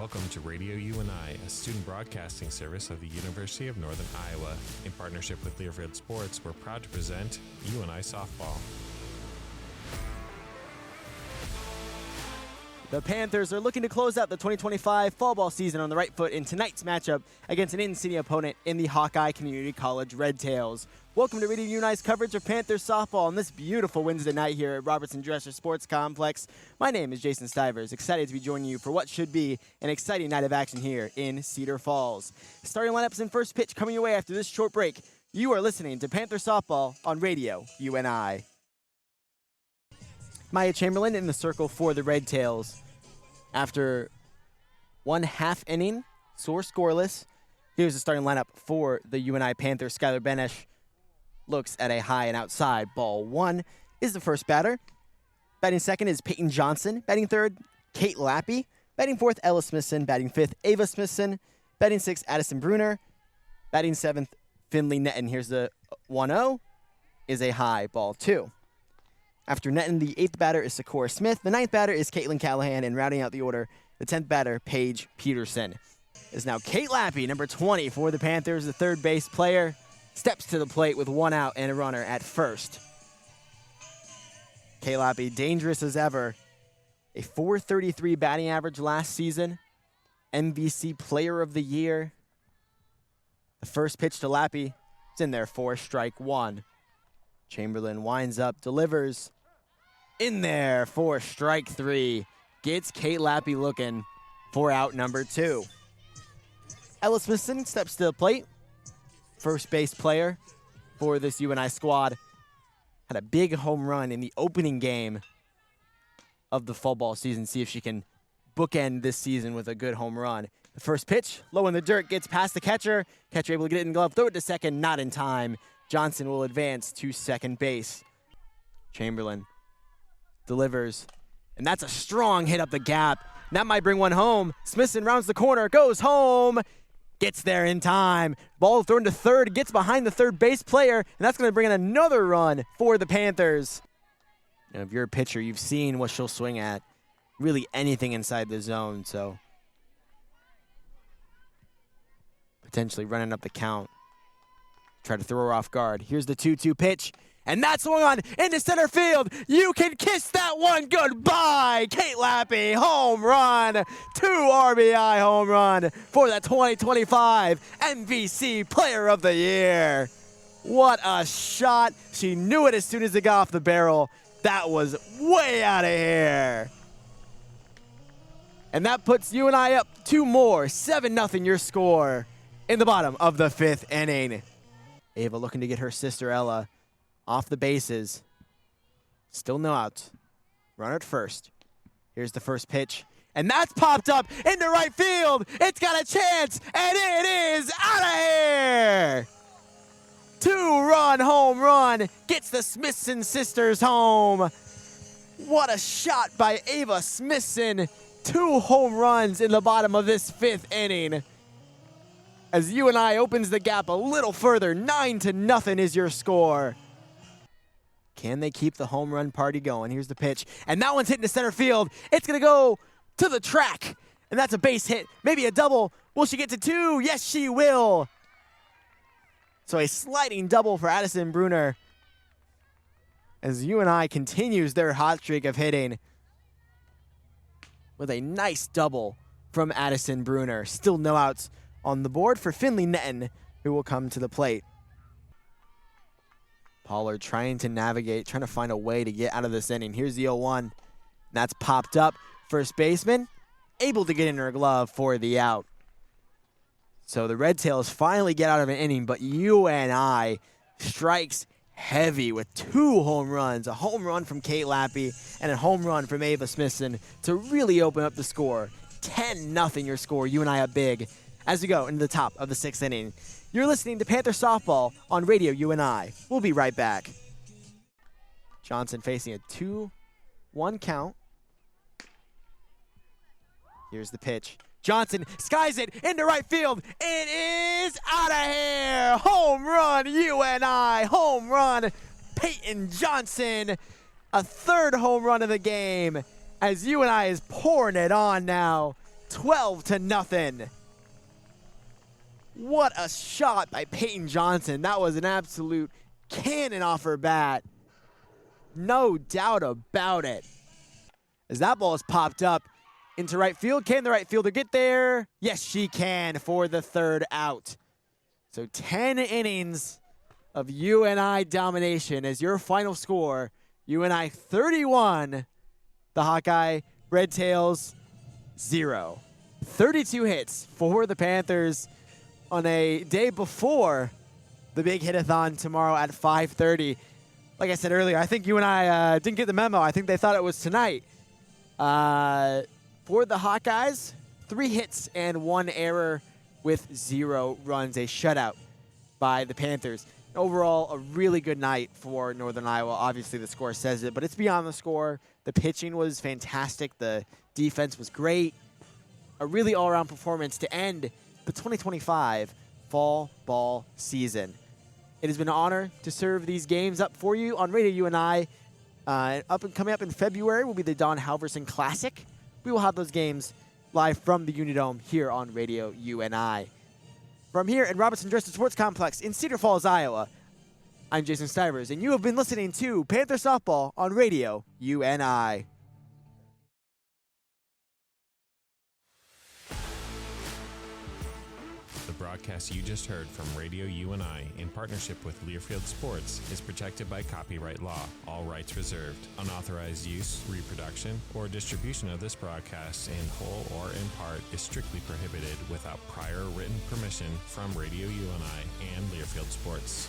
Welcome to Radio UNI, a student broadcasting service of the University of Northern Iowa. In partnership with Learfield Sports, we're proud to present UNI Softball. The Panthers are looking to close out the 2025 fall ball season on the right foot in tonight's matchup against an in-city opponent in the Hawkeye Community College Red Tails. Welcome to Radio UNI's coverage of Panthers softball on this beautiful Wednesday night here at Robertson Dresser Sports Complex. My name is Jason Stivers, excited to be joining you for what should be an exciting night of action here in Cedar Falls. Starting lineups and first pitch coming your way after this short break. You are listening to Panther softball on Radio UNI. Maya Chamberlain in the circle for the Red Tails. After one half inning, scoreless. Here's the starting lineup for the UNI Panthers. Skylar Benesh looks at a high and outside. Ball one is the first batter. Batting second is Peyton Johnson. Batting third, Kate Lappy. Batting fourth, Ella Smithson. Batting fifth, Ava Smithson. Batting sixth, Addison Bruner. Batting seventh, Finley Netton. Here's the 1-0 is a high. Ball two. After Netton, the eighth batter is Sakura Smith. The ninth batter is Caitlin Callahan. And rounding out the order, the 10th batter, Paige Peterson. Is now Kate Lappy, number 20 for the Panthers, the third base player. Steps to the plate with one out and a runner at first. Kate Lappy, dangerous as ever. A .433 batting average last season. MVC Player of the Year. The first pitch to Lappy is in there for strike one. Chamberlain winds up, delivers. In there for strike three. Gets Kate Lappy looking for out number two. Ella Smithson steps to the plate. First base player for this UNI squad. Had a big home run in the opening game of the fall ball season. See if she can bookend this season with a good home run. The first pitch, low in the dirt, gets past the catcher. Catcher able to get it in glove, throw it to second, not in time. Johnson will advance to second base. Chamberlain delivers, and that's a strong hit up the gap. That might bring one home. Smithson rounds the corner, goes home, gets there in time. Ball thrown to third, gets behind the third base player, and that's going to bring in another run for the Panthers. And if you're a pitcher, you've seen what she'll swing at. Really anything inside the zone, so potentially running up the count. Try to throw her off guard. Here's the 2-2 pitch. And that's swung on into center field. You can kiss that one goodbye. Kate Lappy, home run. 2 RBI home run for the 2025 MVC Player of the Year. What a shot. She knew it as soon as it got off the barrel. That was way out of here. And that puts UNI up 2 more. 7-0 your score in the bottom of the 5th inning. Ava looking to get her sister Ella off the bases. Still no outs. Runner at first. Here's the first pitch. And that's popped up into right field. It's got a chance, and it is out of here. 2-run home run gets the Smithson sisters home. What a shot by Ava Smithson. 2 home runs in the bottom of this 5th inning. As UNI opens the gap a little further, 9-0 is your score. Can they keep the home run party going? Here's the pitch, and that one's hitting to center field. It's going to go to the track, and that's a base hit, maybe a double. Will she get to 2? Yes, she will. So a sliding double for Addison Bruner as UNI continues their hot streak of hitting with a nice double from Addison Bruner. Still no outs on the board for Finley Netton, who will come to the plate. Pollard trying to navigate, trying to find a way to get out of this inning. Here's the 0-1. That's popped up. First baseman able to get in her glove for the out. So the Red Tails finally get out of an inning, but UNI strikes heavy with 2 home runs. A home run from Kate Lappy and a home run from Ava Smithson to really open up the score. 10-0 your score. UNI up big as we go into the top of the 6th inning. You're listening to Panther Softball on Radio UNI. We'll be right back. Johnson facing a 2-1 count. Here's the pitch. Johnson skies it into right field. It is out of here. Home run, UNI. Home run, Peyton Johnson. A 3rd home run of the game as UNI is pouring it on now. 12-0. What a shot by Peyton Johnson. That was an absolute cannon off her bat. No doubt about it. As that ball is popped up into right field. Can the right fielder get there? Yes, she can for the third out. So 10 innings of UNI domination as your final score. UNI 31, the Hawkeye Red Tails 0. 32 hits for the Panthers on a day before the big hit-a-thon tomorrow at 5:30. Like I said earlier, I think UNI didn't get the memo. I think they thought it was tonight. For the Hawkeyes, 3 hits and 1 error with 0 runs, a shutout by the Panthers. Overall, a really good night for Northern Iowa. Obviously, the score says it, but it's beyond the score. The pitching was fantastic. The defense was great. A really all-around performance to end the 2025 fall ball season. It has been an honor to serve these games up for you on Radio UNI. Coming up in February will be the Don Halverson Classic. We will have those games live from the Unidome here on Radio UNI. From here at Robertson Dresser Sports Complex in Cedar Falls, Iowa, I'm Jason Stivers, and you have been listening to Panther Softball on Radio UNI. The broadcast you just heard from Radio UNI in partnership with Learfield Sports is protected by copyright law, all rights reserved. Unauthorized use, reproduction, or distribution of this broadcast in whole or in part is strictly prohibited without prior written permission from Radio UNI and Learfield Sports.